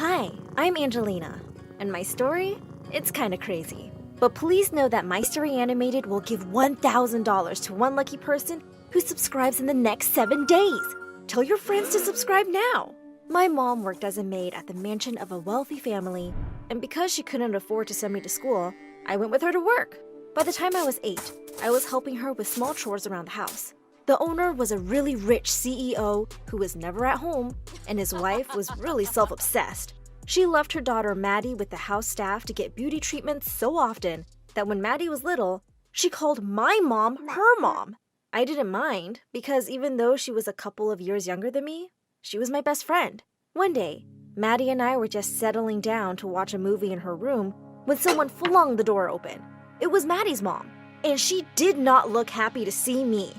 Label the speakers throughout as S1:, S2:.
S1: Hi, I'm Angelina, and my story, it's kinda crazy. But please know that My Story Animated will give $1,000 to one lucky person who subscribes in the next 7 days. Tell your friends to subscribe now. My mom worked as a maid at the mansion of a wealthy family, and because she couldn't afford to send me to school, I went with her to work. By the time I was 8, I was helping her with small chores around the house. The owner was a really rich CEO who was never at home, and his wife was really self-obsessed. She left her daughter Maddie with the house staff to get beauty treatments so often that when Maddie was little, she called my mom her mom. I didn't mind because even though she was a couple of years younger than me, she was my best friend. One day, Maddie and I were just settling down to watch a movie in her room when someone flung the door open. It was Maddie's mom, and she did not look happy to see me.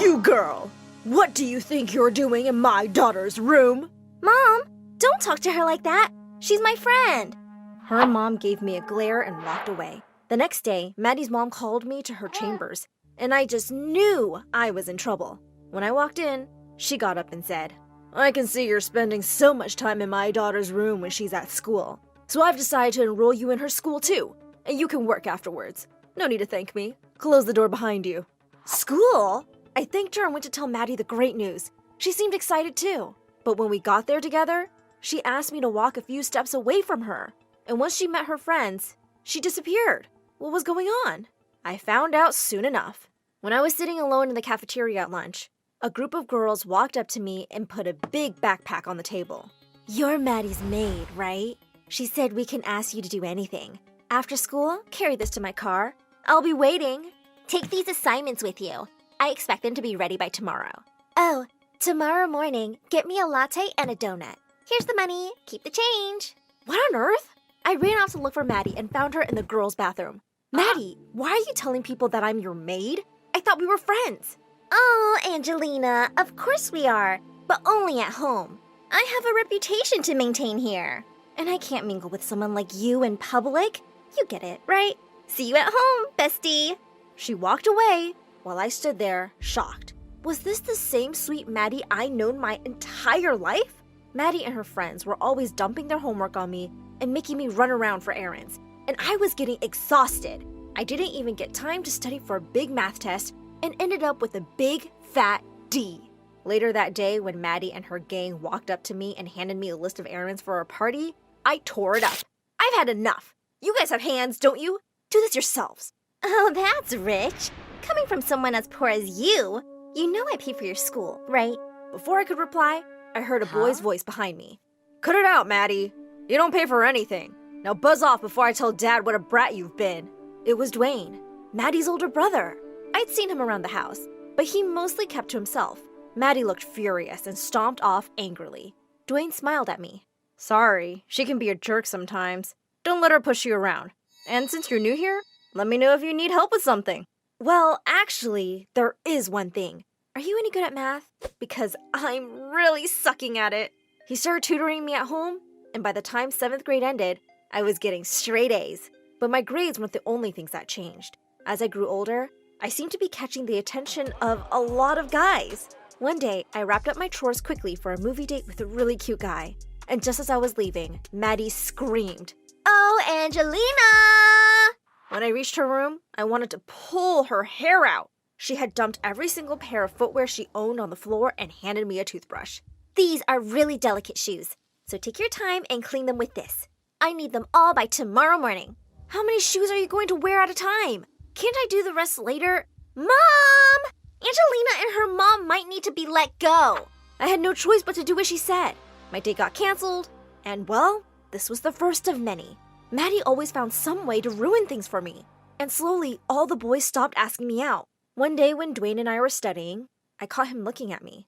S1: "You girl, what do you think you're doing in my daughter's room?" "Mom, don't talk to her like that. She's my friend." Her mom gave me a glare and walked away. The next day, Maddie's mom called me to her chambers, and I just knew I was in trouble. When I walked in, she got up and said, "I can see you're spending so much time in my daughter's room when she's at school. So I've decided to enroll you in her school too, and you can work afterwards. No need to thank me. Close the door behind you." School? I thanked her and went to tell Maddie the great news. She seemed excited too. But when we got there together, she asked me to walk a few steps away from her. And once she met her friends, she disappeared. What was going on? I found out soon enough. When I was sitting alone in the cafeteria at lunch, a group of girls walked up to me and put a big backpack on the table. "You're Maddie's maid, right? She said we can ask you to do anything. After school, carry this to my car. I'll be waiting. Take these assignments with you. I expect them to be ready by tomorrow. Oh, tomorrow morning, get me a latte and a donut. Here's the money. Keep the change." What on earth? I ran off to look for Maddie and found her in the girls' bathroom. "Maddie, why are you telling people that I'm your maid? I thought we were friends." "Oh, Angelina, of course we are, but only at home. I have a reputation to maintain here. And I can't mingle with someone like you in public. You get it, right? See you at home, bestie." She walked away while I stood there, shocked. Was this the same sweet Maddie I'd known my entire life? Maddie and her friends were always dumping their homework on me and making me run around for errands, and I was getting exhausted. I didn't even get time to study for a big math test and ended up with a big, fat D. Later that day, when Maddie and her gang walked up to me and handed me a list of errands for our party, I tore it up. "I've had enough. You guys have hands, don't you? Do this yourselves." "Oh, that's rich. Coming from someone as poor as you. You know I pay for your school, right?" Before I could reply, I heard a boy's voice behind me. "Cut it out, Maddie. You don't pay for anything. Now buzz off before I tell Dad what a brat you've been." It was Dwayne, Maddie's older brother. I'd seen him around the house, but he mostly kept to himself. Maddie looked furious and stomped off angrily. Dwayne smiled at me. "Sorry, she can be a jerk sometimes. Don't let her push you around. And since you're new here, let me know if you need help with something." "Well, actually, there is one thing. Are you any good at math? Because I'm really sucking at it." He started tutoring me at home, and by the time 7th grade ended, I was getting straight A's. But my grades weren't the only things that changed. As I grew older, I seemed to be catching the attention of a lot of guys. One day, I wrapped up my chores quickly for a movie date with a really cute guy. And just as I was leaving, Maddie screamed, "Oh, Angelina!" When I reached her room, I wanted to pull her hair out. She had dumped every single pair of footwear she owned on the floor and handed me a toothbrush. "These are really delicate shoes, so take your time and clean them with this. I need them all by tomorrow morning." "How many shoes are you going to wear at a time? Can't I do the rest later?" "Mom! Angelina and her mom might need to be let go." I had no choice but to do as she said. My date got canceled, and well, this was the first of many. Maddie always found some way to ruin things for me, and slowly all the boys stopped asking me out. One day when Dwayne and I were studying, I caught him looking at me.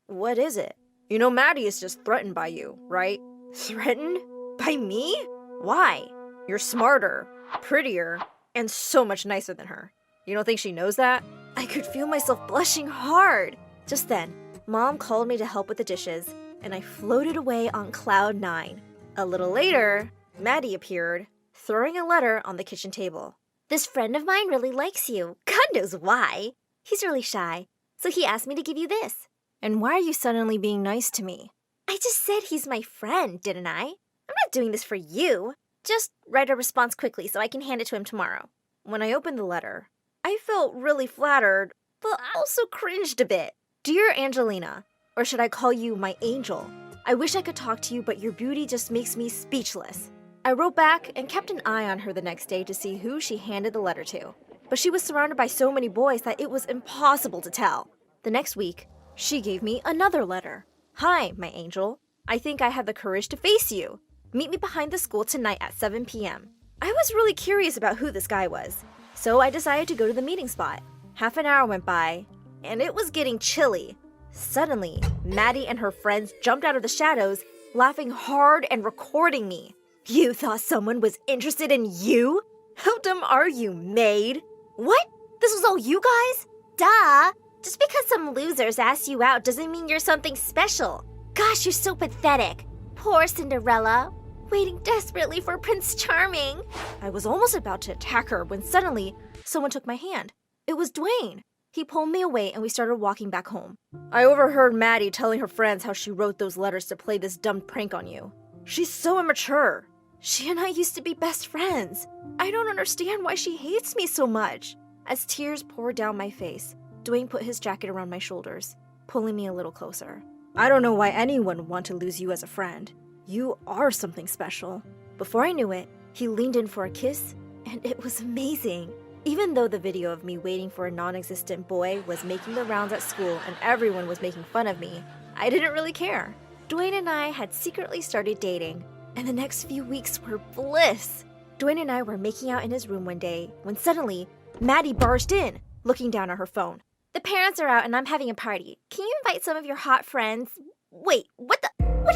S1: What is it?" "You know Maddie is just threatened by you, right?" "Threatened? By me? Why? You're smarter, prettier, and so much nicer than her. You don't think she knows that?" I could feel myself blushing hard. Just then, Mom called me to help with the dishes, and I floated away on cloud 9. A little later, Maddie appeared, throwing a letter on the kitchen table. "This friend of mine really likes you. God knows why. He's really shy, so he asked me to give you this." "And why are you suddenly being nice to me?" I just said he's my friend, didn't I? I'm not doing this for you. Just write a response quickly so I can hand it to him tomorrow. When I opened the letter, I felt really flattered, but also cringed a bit. Dear Angelina, or should I call you my angel? I wish I could talk to you, but your beauty just makes me speechless. I wrote back and kept an eye on her the next day to see who she handed the letter to. But she was surrounded by so many boys that it was impossible to tell. The next week, she gave me another letter. Hi, my angel. I think I have the courage to face you. Meet me behind the school tonight at 7 p.m. I was really curious about who this guy was, so I decided to go to the meeting spot. Half an hour went by, and it was getting chilly. Suddenly, Maddie and her friends jumped out of the shadows, laughing hard and recording me. You thought someone was interested in you? How dumb are you, maid? What? This was all you guys? Duh! Just because some losers asked you out doesn't mean you're something special. Gosh, you're so pathetic. Poor Cinderella, waiting desperately for Prince Charming. I was almost about to attack her when suddenly someone took my hand. It was Dwayne. He pulled me away and we started walking back home. I overheard Maddie telling her friends how she wrote those letters to play this dumb prank on you. She's so immature. She and I used to be best friends. I don't understand why she hates me so much. As tears poured down my face, Dwayne put his jacket around my shoulders, pulling me a little closer. I don't know why anyone would want to lose you as a friend. You are something special. Before I knew it, he leaned in for a kiss, and it was amazing. Even though the video of me waiting for a non-existent boy was making the rounds at school and everyone was making fun of me, I didn't really care. Dwayne and I had secretly started dating, and the next few weeks were bliss. Dwayne and I were making out in his room one day when suddenly, Maddie barged in, looking down at her phone. The parents are out and I'm having a party. Can you invite some of your hot friends? Wait, what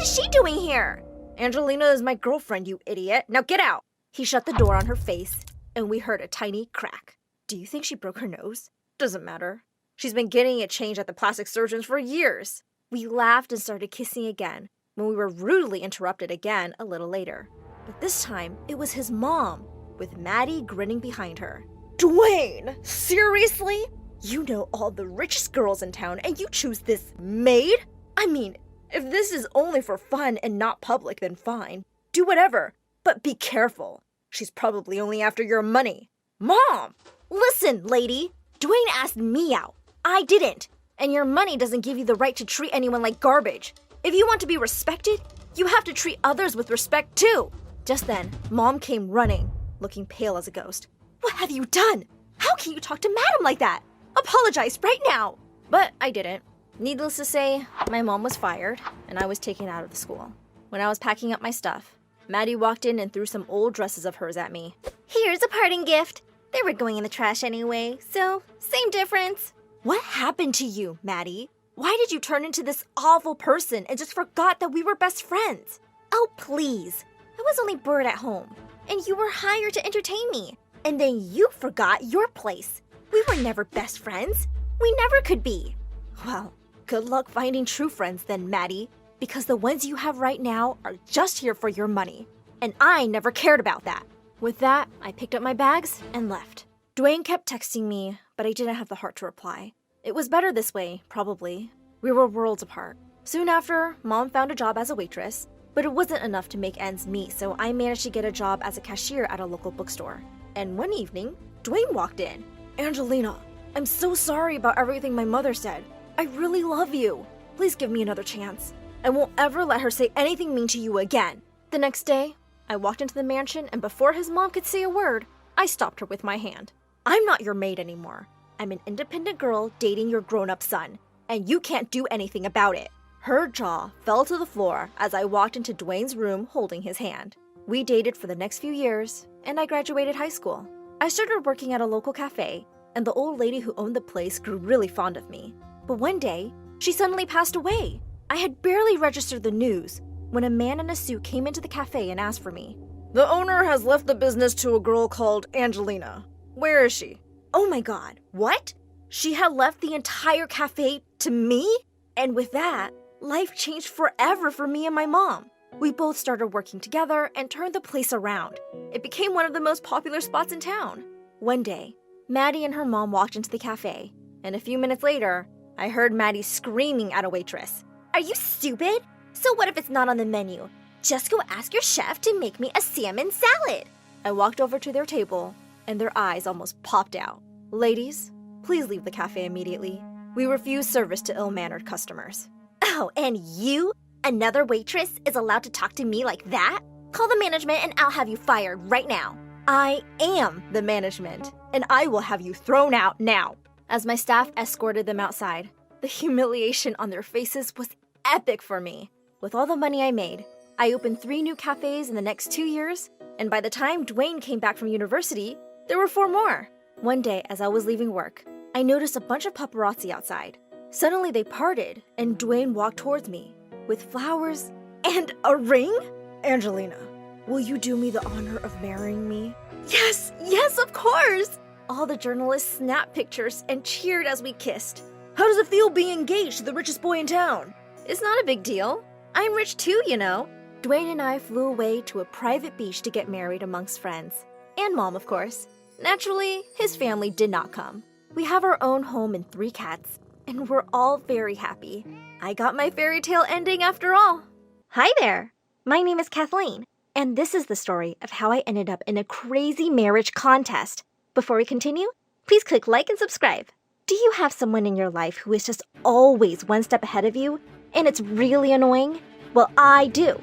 S1: is she doing here? Angelina is my girlfriend, you idiot. Now get out! He shut the door on her face, and we heard a tiny crack. Do you think she broke her nose? Doesn't matter. She's been getting it changed at the plastic surgeons for years. We laughed and started kissing again, when we were rudely interrupted again a little later. But this time, it was his mom, with Maddie grinning behind her. Dwayne, seriously? You know all the richest girls in town and you choose this maid? I mean, if this is only for fun and not public, then fine. Do whatever, but be careful. She's probably only after your money. Mom! Listen, lady. Dwayne asked me out. I didn't. And your money doesn't give you the right to treat anyone like garbage. If you want to be respected, you have to treat others with respect too. Just then, Mom came running, looking pale as a ghost. What have you done? How can you talk to Madam like that? Apologize right now! But I didn't. Needless to say, my mom was fired, and I was taken out of the school. When I was packing up my stuff, Maddie walked in and threw some old dresses of hers at me. Here's a parting gift. They were going in the trash anyway, so same difference. What happened to you, Maddie? Why did you turn into this awful person and just forgot that we were best friends? Oh, please. I was only bored at home, and you were hired to entertain me. And then you forgot your place. We were never best friends. We never could be. Well, good luck finding true friends then, Maddie, because the ones you have right now are just here for your money. And I never cared about that. With that, I picked up my bags and left. Dwayne kept texting me, but I didn't have the heart to reply. It was better this way, probably. We were worlds apart. Soon after, Mom found a job as a waitress, but it wasn't enough to make ends meet, so I managed to get a job as a cashier at a local bookstore. And one evening, Dwayne walked in. Angelina, I'm so sorry about everything my mother said. I really love you. Please give me another chance. I won't ever let her say anything mean to you again. The next day, I walked into the mansion, and before his mom could say a word, I stopped her with my hand. I'm not your maid anymore. I'm an independent girl dating your grown-up son, and you can't do anything about it. Her jaw fell to the floor as I walked into Dwayne's room holding his hand. We dated for the next few years, and I graduated high school. I started working at a local cafe, and the old lady who owned the place grew really fond of me. But one day, she suddenly passed away. I had barely registered the news when a man in a suit came into the cafe and asked for me. The owner has left the business to a girl called Angelina. Where is she? Oh my God, what? She had left the entire cafe to me? And with that, life changed forever for me and my mom. We both started working together and turned the place around. It became one of the most popular spots in town. One day, Maddie and her mom walked into the cafe, and a few minutes later, I heard Maddie screaming at a waitress. Are you stupid? So what if it's not on the menu? Just go ask your chef to make me a salmon salad. I walked over to their table, and their eyes almost popped out. Ladies, please leave the cafe immediately. We refuse service to ill-mannered customers. Oh, and you? Another waitress is allowed to talk to me like that? Call the management and I'll have you fired right now. I am the management, and I will have you thrown out now. As my staff escorted them outside, the humiliation on their faces was epic for me. With all the money I made, I opened 3 new cafes in the next 2 years, and by the time Dwayne came back from university, there were 4 more. One day, as I was leaving work, I noticed a bunch of paparazzi outside. Suddenly they parted, and Dwayne walked towards me with flowers and a ring. Angelina, will you do me the honor of marrying me? Yes, of course! All the journalists snapped pictures and cheered as we kissed. How does it feel being engaged to the richest boy in town? It's not a big deal. I'm rich too, you know. Dwayne and I flew away to a private beach to get married amongst friends. And Mom, of course. Naturally, his family did not come. We have our own home and 3 cats, and we're all very happy. I got my fairy tale ending after all. Hi there! My name is Kathleen, and this is the story of how I ended up in a crazy marriage contest. Before we continue, please click like and subscribe. Do you have someone in your life who is just always one step ahead of you, and it's really annoying? Well, I do.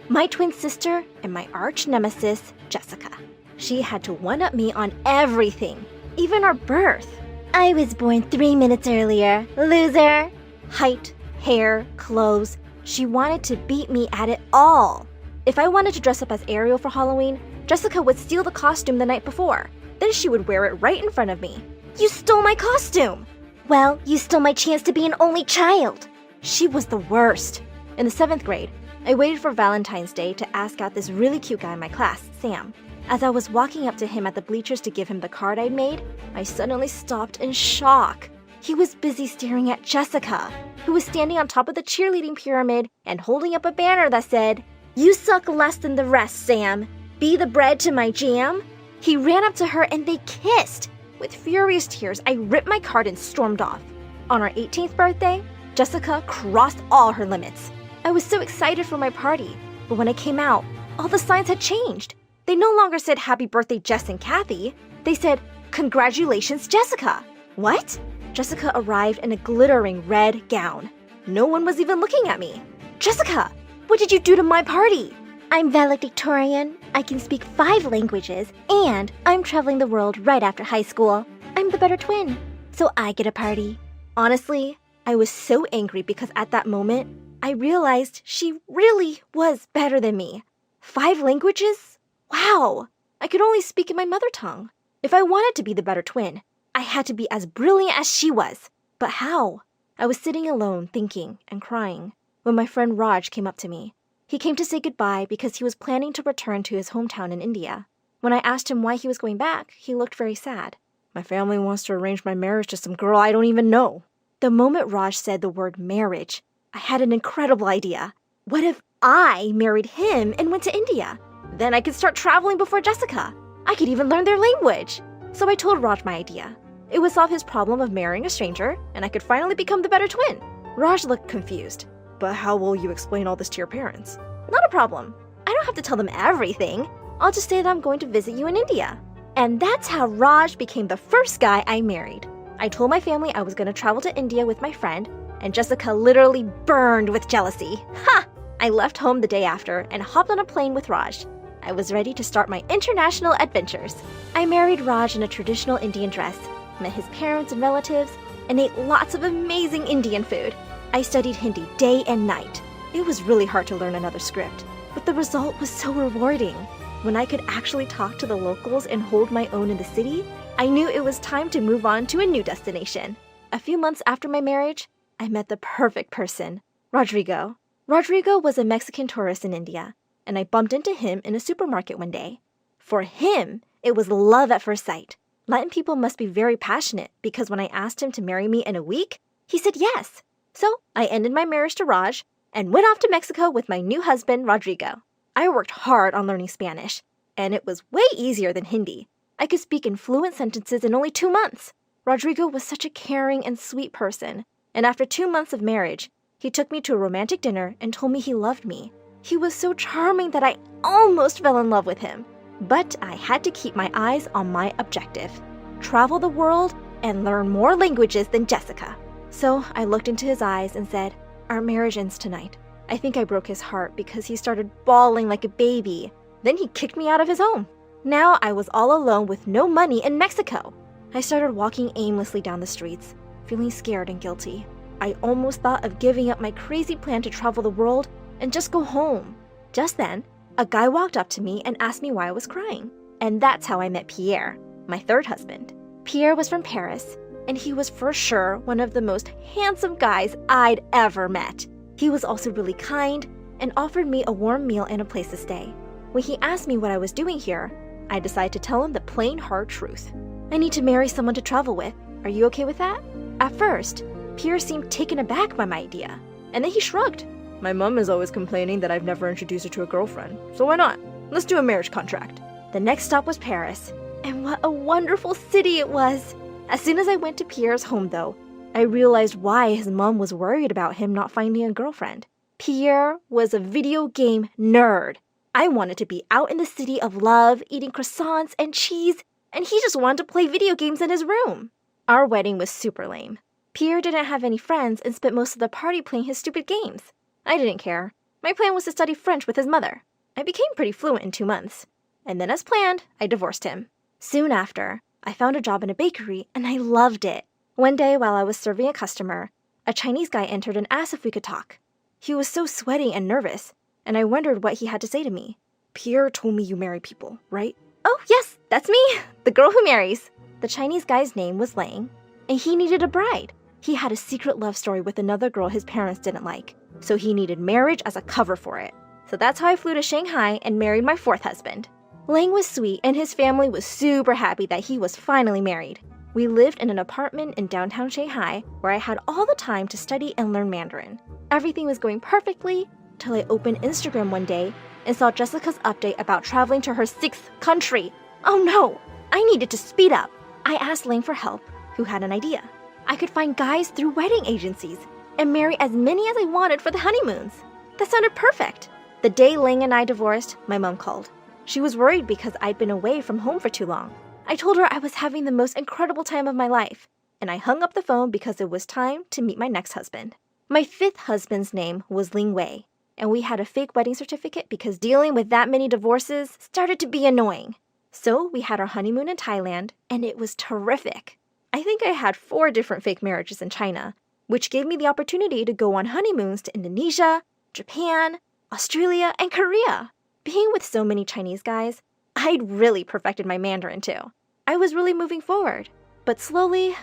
S1: My twin sister and my arch nemesis, Jessica. She had to one-up me on everything, even our birth. I was born 3 minutes earlier, loser. Height, hair, clothes. She wanted to beat me at it all. If I wanted to dress up as Ariel for Halloween, Jessica would steal the costume the night before. Then she would wear it right in front of me. You stole my costume! Well, you stole my chance to be an only child. She was the worst. In the 7th grade, I waited for Valentine's Day to ask out this really cute guy in my class, Sam. As I was walking up to him at the bleachers to give him the card I'd made, I suddenly stopped in shock. He was busy staring at Jessica, who was standing on top of the cheerleading pyramid and holding up a banner that said, "You suck less than the rest, Sam. Be the bread to my jam." He ran up to her and they kissed. With furious tears, I ripped my card and stormed off. On our 18th birthday, Jessica crossed all her limits. I was so excited for my party, but when I came out, all the signs had changed. They no longer said happy birthday Jess and Kathy. They said, congratulations Jessica. What? Jessica arrived in a glittering red gown. No one was even looking at me. Jessica, what did you do to my party? I'm valedictorian. I can speak 5 languages, and I'm traveling the world right after high school. I'm the better twin, so I get a party. Honestly, I was so angry because at that moment, I realized she really was better than me. 5 languages? Wow! I could only speak in my mother tongue. If I wanted to be the better twin, I had to be as brilliant as she was. But how? I was sitting alone, thinking and crying, when my friend Raj came up to me. He came to say goodbye because he was planning to return to his hometown in India. When I asked him why he was going back, he looked very sad. My family wants to arrange my marriage to some girl I don't even know. The moment Raj said the word marriage, I had an incredible idea. What if I married him and went to India? Then I could start traveling before Jessica. I could even learn their language. So I told Raj my idea. It would solve his problem of marrying a stranger, and I could finally become the better twin. Raj looked confused. But how will you explain all this to your parents? Not a problem. I don't have to tell them everything. I'll just say that I'm going to visit you in India. And that's how Raj became the first guy I married. I told my family I was going to travel to India with my friend, and Jessica literally burned with jealousy. Ha! I left home the day after and hopped on a plane with Raj. I was ready to start my international adventures. I married Raj in a traditional Indian dress, met his parents and relatives, and ate lots of amazing Indian food. I studied Hindi day and night. It was really hard to learn another script, but the result was so rewarding. When I could actually talk to the locals and hold my own in the city, I knew it was time to move on to a new destination. A few months after my marriage, I met the perfect person, Rodrigo. Rodrigo was a Mexican tourist in India, and I bumped into him in a supermarket one day. For him, it was love at first sight. Latin people must be very passionate because when I asked him to marry me in a week, he said yes. So I ended my marriage to Raj and went off to Mexico with my new husband, Rodrigo. I worked hard on learning Spanish, and it was way easier than Hindi. I could speak in fluent sentences in only 2 months. Rodrigo was such a caring and sweet person, and after 2 months of marriage, He took me to a romantic dinner and told me he loved me. He was so charming that I almost fell in love with him. But I had to keep my eyes on my objective: travel the world and learn more languages than Jessica. So I looked into his eyes and said, "Our marriage ends tonight." I think I broke his heart because he started bawling like a baby. Then he kicked me out of his home. Now I was all alone with no money in Mexico. I started walking aimlessly down the streets, feeling scared and guilty. I almost thought of giving up my crazy plan to travel the world and just go home. Just then, a guy walked up to me and asked me why I was crying. And that's how I met Pierre, my third husband. Pierre was from Paris, and he was for sure one of the most handsome guys I'd ever met. He was also really kind and offered me a warm meal and a place to stay. When he asked me what I was doing here, I decided to tell him the plain hard truth. I need to marry someone to travel with. Are you okay with that? At first, Pierre seemed taken aback by my idea, and then he shrugged. My mom is always complaining that I've never introduced her to a girlfriend, so why not? Let's do a marriage contract. The next stop was Paris, and what a wonderful city it was. As soon as I went to Pierre's home, though, I realized why his mom was worried about him not finding a girlfriend. Pierre was a video game nerd. I wanted to be out in the city of love, eating croissants and cheese, and he just wanted to play video games in his room. Our wedding was super lame. Pierre didn't have any friends and spent most of the party playing his stupid games. I didn't care. My plan was to study French with his mother. I became pretty fluent in 2 months. And then as planned, I divorced him. Soon after, I found a job in a bakery and I loved it. One day while I was serving a customer, a Chinese guy entered and asked if we could talk. He was so sweaty and nervous, and I wondered what he had to say to me. "Pierre told me you marry people, right?" "Oh, yes, that's me, the girl who marries." The Chinese guy's name was Lang, and he needed a bride. He had a secret love story with another girl his parents didn't like, so he needed marriage as a cover for it. So that's how I flew to Shanghai and married my fourth husband. Lang was sweet, and his family was super happy that he was finally married. We lived in an apartment in downtown Shanghai where I had all the time to study and learn Mandarin. Everything was going perfectly till I opened Instagram one day and saw Jessica's update about traveling to her 6th country. Oh no, I needed to speed up. I asked Lang for help, who had an idea. I could find guys through wedding agencies and marry as many as I wanted for the honeymoons. That sounded perfect. The day Lang and I divorced, my mom called. She was worried because I'd been away from home for too long. I told her I was having the most incredible time of my life, and I hung up the phone because it was time to meet my next husband. My 5th husband's name was Ling Wei, and we had a fake wedding certificate because dealing with that many divorces started to be annoying. So we had our honeymoon in Thailand, and it was terrific. I think I had 4 different fake marriages in China, which gave me the opportunity to go on honeymoons to Indonesia, Japan, Australia, and Korea. Being with so many Chinese guys, I'd really perfected my Mandarin too. I was really moving forward, but slowly,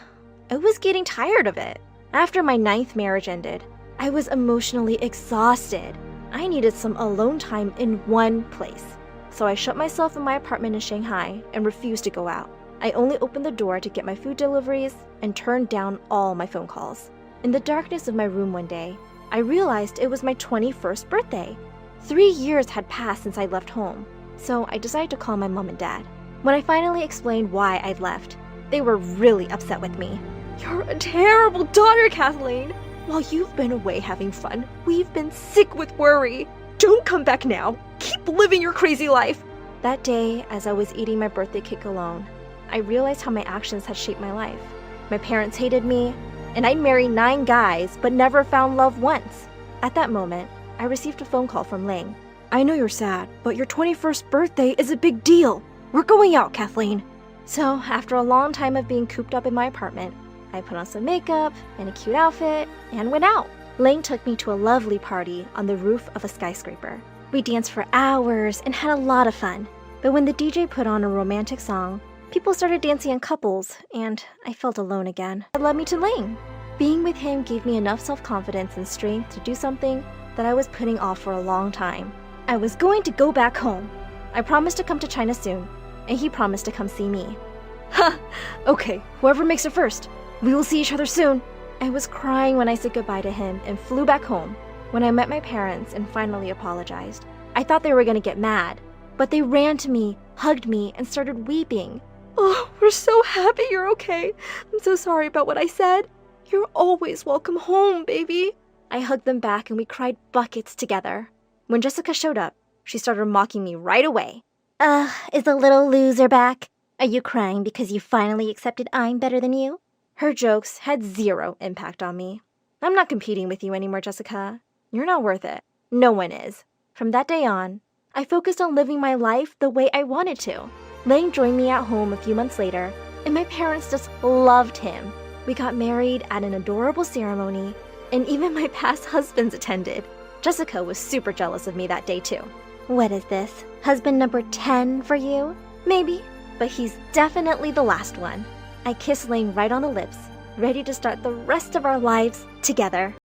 S1: I was getting tired of it. After my 9th marriage ended, I was emotionally exhausted. I needed some alone time in one place. So I shut myself in my apartment in Shanghai and refused to go out. I only opened the door to get my food deliveries and turned down all my phone calls. In the darkness of my room one day, I realized it was my 21st birthday. 3 years had passed since I left home, so I decided to call my mom and dad. When I finally explained why I'd left, they were really upset with me. "You're a terrible daughter, Kathleen. While you've been away having fun, we've been sick with worry. Don't come back now. Keep living your crazy life." That day, as I was eating my birthday cake alone, I realized how my actions had shaped my life. My parents hated me, and I'd married 9 guys but never found love once. At that moment, I received a phone call from Lang. "I know you're sad, but your 21st birthday is a big deal. We're going out, Kathleen." So, after a long time of being cooped up in my apartment, I put on some makeup and a cute outfit and went out. Lang took me to a lovely party on the roof of a skyscraper. We danced for hours and had a lot of fun. But when the DJ put on a romantic song, people started dancing in couples, and I felt alone again. That led me to Lang. Being with him gave me enough self-confidence and strength to do something that I was putting off for a long time. I was going to go back home. I promised to come to China soon, and he promised to come see me. "Ha! Okay, whoever makes it first. We will see each other soon." I was crying when I said goodbye to him and flew back home. When I met my parents and finally apologized, I thought they were going to get mad, but they ran to me, hugged me, and started weeping. "Oh, we're so happy you're okay. I'm so sorry about what I said. You're always welcome home, baby." I hugged them back and we cried buckets together. When Jessica showed up, she started mocking me right away. Is the little loser back? Are you crying because you finally accepted I'm better than you? Her jokes had zero impact on me. I'm not competing with you anymore, Jessica. You're not worth it. No one is. From that day on, I focused on living my life the way I wanted to. Lang joined me at home a few months later, and my parents just loved him. We got married at an adorable ceremony, and even my past husbands attended. Jessica was super jealous of me that day too. What is this? Husband number 10 for you? Maybe, but he's definitely the last one. I kissed Lang right on the lips, ready to start the rest of our lives together.